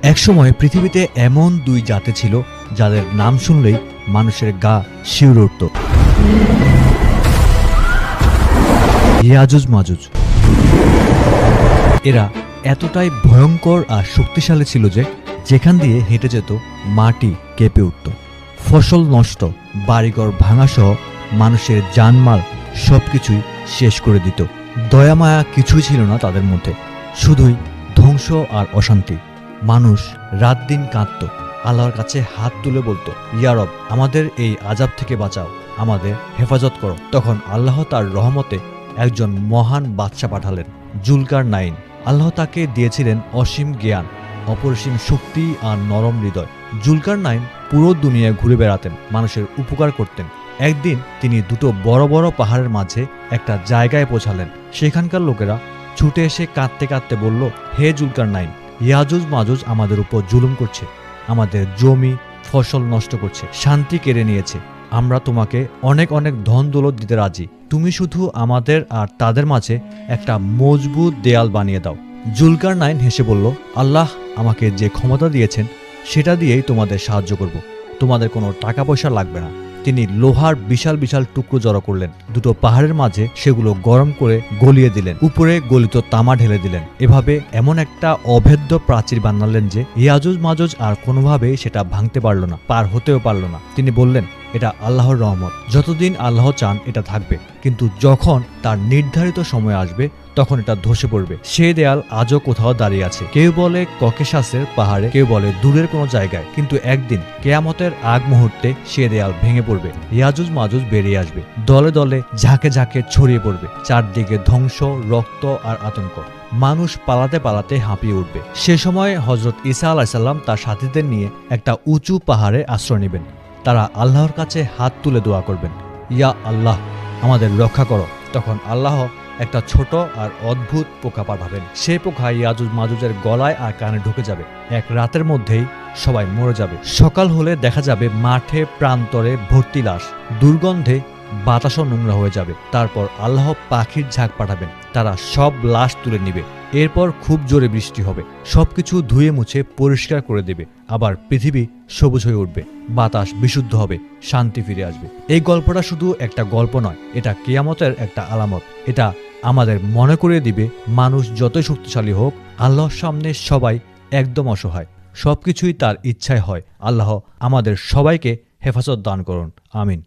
একসময় পৃথিবীতে এমন দুই জাতি ছিল যাদের নাম শুনলেই মানুষের গা শিউরে উঠত। ইয়াজুজ মাজুজ। এরা এতটাই ভয়ঙ্কর আর শক্তিশালী ছিল যে যেখান দিয়ে হেঁটে যেত মাটি কেঁপে উঠত। ফসল নষ্ট, বাড়িঘর ভাঙাসহ মানুষের জানমাল সবকিছুই শেষ করে দিত। দয়ামায়া কিছুই ছিল না তাদের মধ্যে, শুধুই ধ্বংস আর অশান্তি। মানুষ রাত দিন কাঁদত, আল্লাহর কাছে হাত তুলে বলতো, ইয়া রব, আমাদের এই আযাব থেকে বাঁচাও, আমাদের হেফাজত করো। তখন আল্লাহ তার রহমতে একজন মহান বাদশা পাঠালেন, জুলকারনাইন। আল্লাহ তাকে দিয়েছিলেন অসীম জ্ঞান, অপরিসীম শক্তি আর নরম হৃদয়। জুলকারনাইন পুরো দুনিয়ায় ঘুরে বেড়াতেন, মানুষের উপকার করতেন। একদিন তিনি দুটো বড় বড় পাহাড়ের মাঝে একটা জায়গায় পৌঁছালেন। সেখানকার লোকেরা ছুটে এসে কাঁদতে কাঁদতে বলল, হে জুলকারনাইন, ইয়াজুজ মাজুজ আমাদের উপর জুলুম করছে, আমাদের জমি ফসল নষ্ট করছে, শান্তি কেড়ে নিয়েছে। আমরা তোমাকে অনেক অনেক ধন দৌলত দিতে রাজি, তুমি শুধু আমাদের আর তাদের মাঝে একটা মজবুত দেয়াল বানিয়ে দাও। জুলকারনাইন হেসে বলল, আল্লাহ আমাকে যে ক্ষমতা দিয়েছেন সেটা দিয়েই তোমাদের সাহায্য করব, তোমাদের কোনো টাকা পয়সা লাগবে না। তিনি লোহার বিশাল বিশাল টুকরো জড়ো করলেন, দুটো পাহাড়ের মাঝে সেগুলো গরম করে গলিয়ে দিলেন, উপরে গলিত তামা ঢেলে দিলেন। এভাবে এমন একটা অভেদ্য প্রাচীর বানালেন যে ইয়াজুজ মাজুজ আর কোনোভাবেই সেটা ভাঙতে পারল না, পার হতেও পারল না। তিনি বললেন, এটা আল্লাহর রহমত, যতদিন আল্লাহ চান এটা থাকবে, কিন্তু যখন তার নির্ধারিত সময় আসবে তখন এটা ধসে পড়বে। সে দেয়াল আজও কোথাও দাঁড়িয়ে আছে, কেউ বলে ককেশাসের পাহাড়ে, কেউ বলে দূরের কোনো জায়গায়, কিন্তু একদিন কেয়ামতের আগ মুহূর্তে সে দেয়াল ভেঙে পড়বে, ইয়াজুজ মাজুজ বেরিয়ে আসবে, দলে দলে ঝাঁকে ঝাঁকে ছড়িয়ে পড়বে, চারদিকে ধ্বংস, রক্ত আর আতঙ্ক। মানুষ পালাতে পালাতে হাঁপিয়ে উঠবে। সে সময় হযরত ঈসা আলাইহিসসালাম তার সাথীদের নিয়ে একটা উঁচু পাহাড়ে আশ্রয় নেবেন। তারা আল্লাহর কাছে হাত তুলে দোয়া করবেন, ইয়া আল্লাহ, আমাদের রক্ষা করো। তখন আল্লাহ একটা ছোট আর অদ্ভুত পোকা পাঠাবেন। সেই পোকা ইয়াজুজ মাজুজের গলায় আর কানে ঢুকে যাবে। এক রাতের মধ্যেই সবাই মরে যাবে। সকাল হলে দেখা যাবে মাঠে প্রান্তরে ভর্তি লাশ, দুর্গন্ধে বাতাসও নোংরা হয়ে যাবে। তারপর আল্লাহ পাখির ঝাঁক পাঠাবেন, তারা সব লাশ তুলে নিবে। এরপর খুব জোরে বৃষ্টি হবে, সবকিছু ধুয়ে মুছে পরিষ্কার করে দেবে। আবার পৃথিবী সবুজ হয়ে উঠবে, বাতাস বিশুদ্ধ হবে, শান্তি ফিরে আসবে। এই গল্পটা শুধু একটা গল্প নয়, এটা কিয়ামতের একটা আলামত। এটা আমাদের মনে করিয়ে দিবে, মানুষ যতই শক্তিশালী হোক, আল্লাহর সামনে সবাই একদম অসহায়। সবকিছুই তার ইচ্ছায় হয়। আল্লাহ আমাদের সবাইকে হেফাজত দান করুন, আমিন।